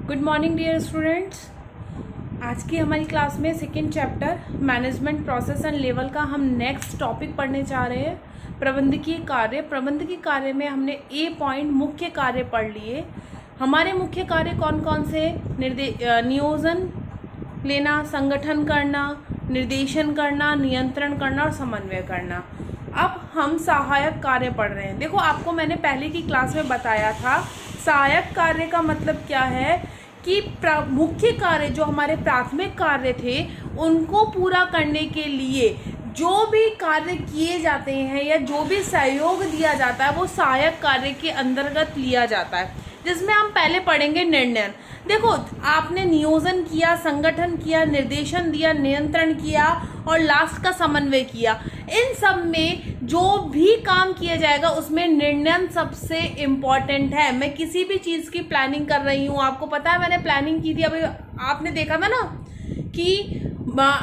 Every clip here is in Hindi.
Good morning dear students. आज की हमारी क्लास में second chapter management process and level का हम नेक्स्ट टॉपिक पढ़ने जा रहे हैं। प्रबंधकीय कार्य में हमने ए पॉइंट मुख्य कार्य पढ़ लिए। हमारे मुख्य कार्य कौन कौन से? नियोजन लेना, संगठन करना, निर्देशन करना, नियंत्रण करना और समन्वय करना। अब हम सहायक कार्य पढ़ रहे हैं। देखो, आपको मैंने पहले की क्लास में बताया था सहायक कार्य का मतलब क्या है कि मुख्य कार्य जो हमारे प्राथमिक कार्य थे उनको पूरा करने के लिए जो भी कार्य किए जाते हैं या जो भी सहयोग दिया जाता है वो सहायक कार्य के अंतर्गत लिया जाता है, जिसमें हम पहले पढ़ेंगे निर्णय। देखो, आपने नियोजन किया, संगठन किया, निर्देशन दिया, नियंत्रण किया और लास्ट का समन्वय किया। इन सब में जो भी काम किया जाएगा उसमें निर्णय सबसे इम्पॉर्टेंट है। मैं किसी भी चीज़ की प्लानिंग कर रही हूँ, आपको पता है मैंने प्लानिंग की थी, अभी आपने देखा था ना कि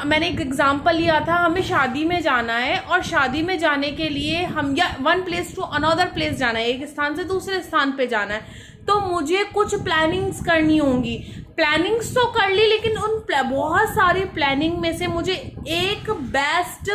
मैंने एक एग्जाम्पल लिया था, हमें शादी में जाना है और शादी में जाने के लिए हम या one place to another place जाना है, एक स्थान से दूसरे स्थान पे जाना है, तो मुझे कुछ प्लानिंग्स करनी होंगी। प्लानिंग्स तो कर ली, लेकिन उन बहुत सारी प्लानिंग में से मुझे एक बेस्ट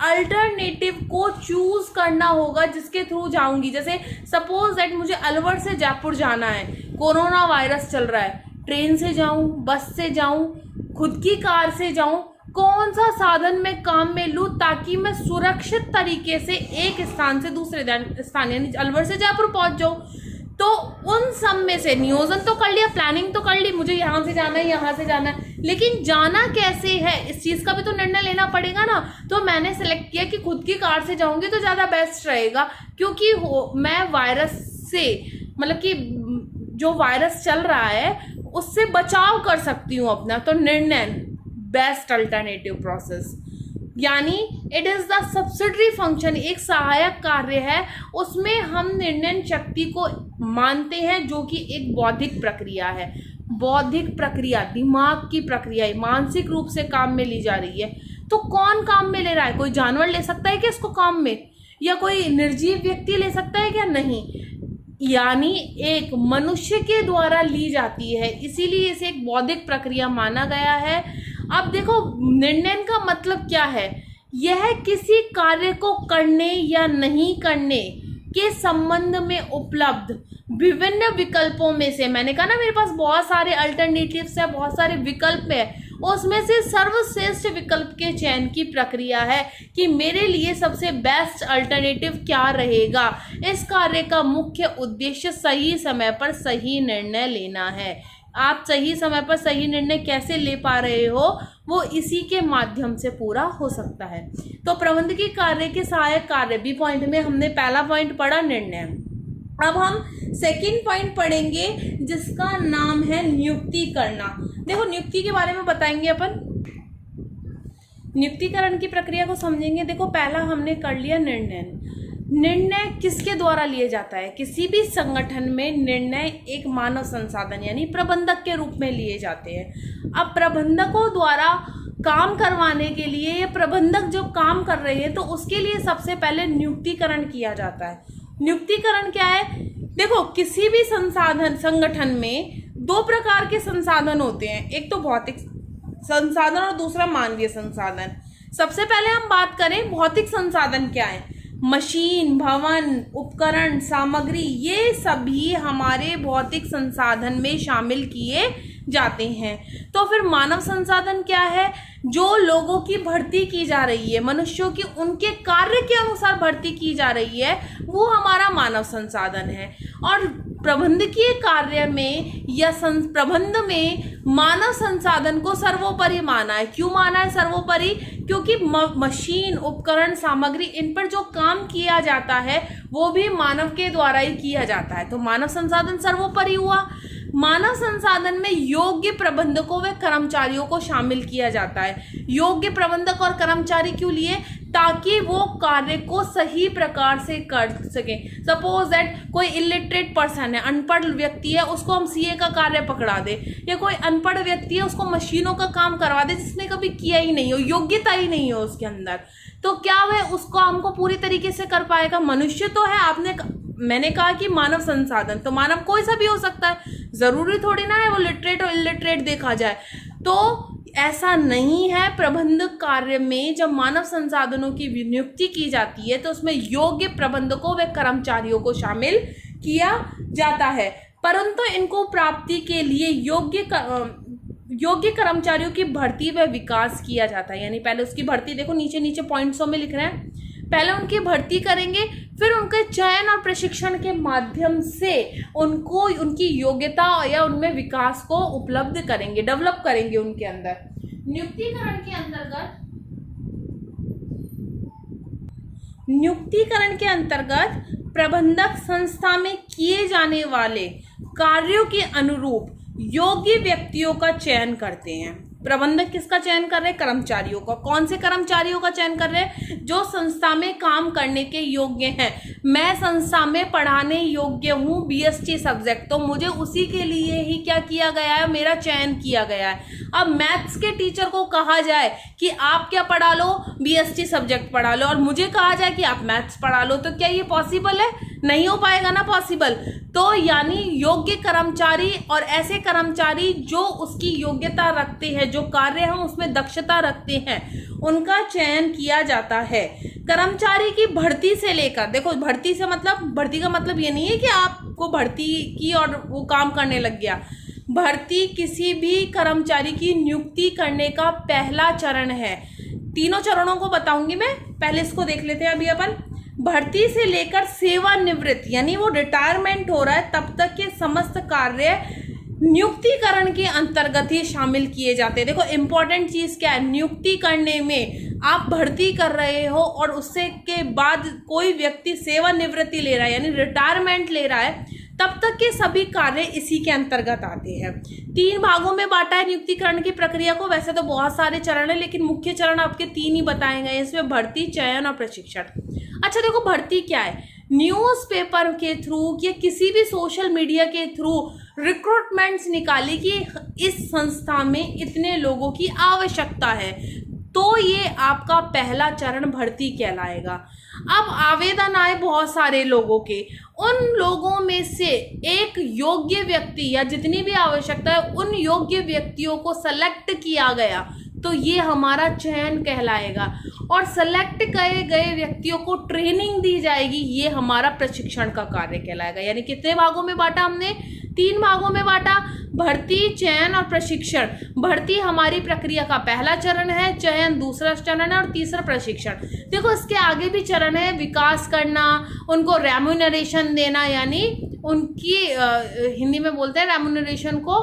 अल्टरनेटिव को चूज करना होगा जिसके थ्रू जाऊंगी। जैसे सपोज दैट मुझे अलवर से जयपुर जाना है, कोरोना वायरस चल रहा है, ट्रेन से जाऊं, बस से जाऊं, खुद की कार से जाऊं, कौन सा साधन मैं काम में लूं ताकि मैं सुरक्षित तरीके से एक स्थान से दूसरे स्थान यानी अलवर से जयपुर पहुंच जाऊं। तो उन सब में से नियोजन तो कर लिया, प्लानिंग तो कर ली, मुझे यहाँ से जाना है, यहाँ से जाना है, लेकिन जाना कैसे है इस चीज़ का भी तो निर्णय लेना पड़ेगा ना। तो मैंने सेलेक्ट किया कि खुद की कार से जाऊंगी तो ज़्यादा बेस्ट रहेगा, क्योंकि मैं वायरस से मतलब कि जो वायरस चल रहा है उससे बचाव कर सकती हूँ अपना। तो निर्णय बेस्ट अल्टरनेटिव प्रोसेस, यानी it is the subsidiary function, एक सहायक कार्य है। उसमें हम निर्णय शक्ति को मानते हैं जो कि एक बौद्धिक प्रक्रिया है। बौद्धिक प्रक्रिया दिमाग की प्रक्रिया है, मानसिक रूप से काम में ली जा रही है। तो कौन काम में ले रहा है? कोई जानवर ले सकता है क्या इसको काम में, या कोई निर्जीव व्यक्ति ले सकता है क्या? नहीं, यानी एक मनुष्य के द्वारा ली जाती है, इसीलिए इसे एक बौद्धिक प्रक्रिया माना गया है। अब देखो, निर्णय का मतलब क्या है? यह किसी कार्य को करने या नहीं करने के संबंध में उपलब्ध विभिन्न विकल्पों में से, मैंने कहा ना मेरे पास बहुत सारे अल्टरनेटिव्स है, बहुत सारे विकल्प है, उसमें से सर्वश्रेष्ठ विकल्प के चयन की प्रक्रिया है कि मेरे लिए सबसे बेस्ट अल्टरनेटिव क्या रहेगा। इस कार्य का मुख्य उद्देश्य सही समय पर सही निर्णय लेना है। आप सही समय पर सही निर्णय कैसे ले पा रहे हो वो इसी के माध्यम से पूरा हो सकता है। तो प्रबंधकीय कार्य के सहायक कार्य बी पॉइंट में हमने पहला पॉइंट पढ़ा निर्णय। अब हम सेकंड पॉइंट पढ़ेंगे जिसका नाम है नियुक्ति करना। देखो, नियुक्ति के बारे में बताएंगे अपन, नियुक्तिकरण की प्रक्रिया को समझेंगे। देखो, पहला हमने कर लिया निर्णय। निर्णय किसके द्वारा लिए जाता है? किसी भी संगठन में निर्णय एक मानव संसाधन यानी प्रबंधक के रूप में लिए जाते हैं। अब प्रबंधकों द्वारा काम करवाने के लिए या प्रबंधक जब काम कर रहे हैं तो उसके लिए सबसे पहले नियुक्तिकरण किया जाता है। नियुक्तिकरण क्या है? देखो, किसी भी संगठन में दो प्रकार के संसाधन होते हैं, एक तो भौतिक संसाधन और दूसरा मानवीय संसाधन। सबसे पहले हम बात करें भौतिक संसाधन क्या है। मशीन, भवन, उपकरण, सामग्री, ये सभी हमारे भौतिक संसाधन में शामिल किए जाते हैं। तो फिर मानव संसाधन क्या है? जो लोगों की भर्ती की जा रही है, मनुष्यों की उनके कार्य के अनुसार भर्ती की जा रही है, वो हमारा मानव संसाधन है। और प्रबंधकीय कार्य में या प्रबंध में मानव संसाधन को सर्वोपरि माना है। क्यों माना है सर्वोपरि? क्योंकि मशीन, उपकरण, सामग्री, इन पर जो काम किया जाता है वो भी मानव के द्वारा ही किया जाता है। तो मानव संसाधन सर्वोपरि हुआ। मानव संसाधन में योग्य प्रबंधकों व कर्मचारियों को शामिल किया जाता है। योग्य प्रबंधक और कर्मचारी क्यों लिए? ताकि वो कार्य को सही प्रकार से कर सके। सपोज दैट कोई इलिटरेट पर्सन है, अनपढ़ व्यक्ति है, उसको हम सीए का कार्य पकड़ा दे, या कोई अनपढ़ व्यक्ति है उसको मशीनों का काम करवा दे जिसने कभी किया ही नहीं हो, योग्यता ही नहीं हो उसके अंदर, तो क्या वह उस काम को पूरी तरीके से कर पाएगा? मनुष्य तो है, आपने मैंने कहा कि मानव संसाधन, तो मानव कोई सा भी हो सकता है, जरूरी थोड़ी ना है वो लिटरेट और इलिटरेट देखा जाए। तो ऐसा नहीं है। प्रबंधक कार्य में जब मानव संसाधनों की नियुक्ति की जाती है तो उसमें योग्य प्रबंधकों व कर्मचारियों को शामिल किया जाता है, परंतु इनको प्राप्ति के लिए योग्य कर्मचारियों की भर्ती व विकास किया जाता है। यानी पहले उसकी भर्ती, देखो नीचे नीचे पॉइंट्सों में लिख रहे हैं, पहले उनकी भर्ती करेंगे, फिर उनके चयन और प्रशिक्षण के माध्यम से उनको उनकी योग्यता या उनमें विकास को उपलब्ध करेंगे, डेवलप करेंगे उनके अंदर। नियुक्तिकरण के अंतर्गत प्रबंधक संस्था में किए जाने वाले कार्यों के अनुरूप योग्य व्यक्तियों का चयन करते हैं। प्रबंधक किसका चयन कर रहे हैं? कर्मचारियों का। कौन से कर्मचारियों का चयन कर रहे हैं? जो संस्था में काम करने के योग्य हैं। मैं संस्था में पढ़ाने योग्य हूँ बीएसटी सब्जेक्ट, तो मुझे उसी के लिए ही क्या किया गया है? मेरा चयन किया गया है। अब मैथ्स के टीचर को कहा जाए कि आप क्या पढ़ा लो? बीएसटी सब्जेक्ट पढ़ा लो, और मुझे कहा जाए कि आप मैथ्स पढ़ा लो, तो क्या ये पॉसिबल है? नहीं हो पाएगा ना पॉसिबल। तो यानी योग्य कर्मचारी और ऐसे कर्मचारी जो उसकी योग्यता रखते हैं, जो कार्य हम उसमें दक्षता रखते हैं, उनका चयन किया जाता है। कर्मचारी की भर्ती से लेकर, देखो भर्ती से मतलब, भर्ती का मतलब ये नहीं है कि आपको भर्ती की और वो काम करने लग गया। भर्ती किसी भी कर्मचारी की नियुक्ति करने का पहला चरण है। तीनों चरणों को बताऊंगी मैं, पहले इसको देख लेते हैं अभी अपन। भर्ती से लेकर सेवानिवृत्ति, यानी वो रिटायरमेंट हो रहा है तब तक के समस्त कार्य नियुक्तिकरण के अंतर्गत ही शामिल किए जाते हैं। देखो इंपॉर्टेंट चीज क्या है? नियुक्ति करने में आप भर्ती कर रहे हो और उससे के बाद कोई व्यक्ति सेवानिवृत्ति ले रहा है यानी रिटायरमेंट ले रहा है, तब तक के सभी कार्य इसी के अंतर्गत आते हैं। 3 भागों में बांटा है नियुक्तिकरण की प्रक्रिया को। वैसे तो बहुत सारे चरण है, लेकिन मुख्य चरण आपके 3 ही बताए गए, इसमें भर्ती, चयन और प्रशिक्षण। अच्छा देखो भर्ती क्या है? न्यूज़पेपर के थ्रू या किसी भी सोशल मीडिया के थ्रू रिक्रूटमेंट्स निकाली कि इस संस्था में इतने लोगों की आवश्यकता है, तो ये आपका पहला चरण भर्ती कहलाएगा। अब आवेदन आए बहुत सारे लोगों के, उन लोगों में से एक योग्य व्यक्ति या जितनी भी आवश्यकता है उन योग्य व्यक्तियों को सेलेक्ट किया गया, तो ये हमारा चयन कहलाएगा। और सेलेक्ट किए गए व्यक्तियों को ट्रेनिंग दी जाएगी, ये हमारा प्रशिक्षण का कार्य कहलाएगा। यानी कितने भागों में बांटा हमने? 3 भागों में बांटा, भर्ती, चयन और प्रशिक्षण। भर्ती हमारी प्रक्रिया का पहला चरण है, चयन दूसरा चरण है और तीसरा प्रशिक्षण। देखो इसके आगे भी चरण है, विकास करना, उनको रेम्यूनरेशन देना, यानी उनकी हिंदी में बोलते हैं रेम्यूनरेशन को,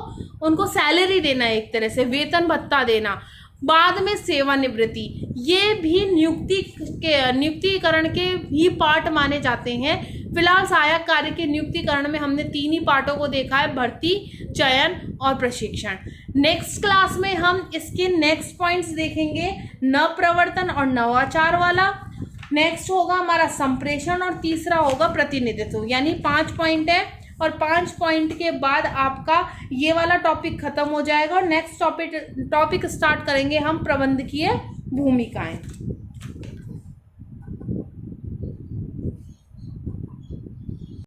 उनको सैलरी देना, एक तरह से वेतन भत्ता देना। बाद में सेवानिवृत्ति, ये भी नियुक्तिकरण के ही पार्ट माने जाते हैं। फिलहाल सहायक कार्य के नियुक्तिकरण में हमने 3 ही पार्टों को देखा है, भर्ती, चयन और प्रशिक्षण। नेक्स्ट क्लास में हम इसके नेक्स्ट पॉइंट्स देखेंगे, नवप्रवर्तन और नवाचार वाला। नेक्स्ट होगा हमारा संप्रेषण और तीसरा होगा प्रतिनिधित्व। यानी 5 पॉइंट है और 5 पॉइंट के बाद आपका ये वाला टॉपिक खत्म हो जाएगा और नेक्स्ट टॉपिक स्टार्ट करेंगे हम प्रबंधकीय भूमिकाएं।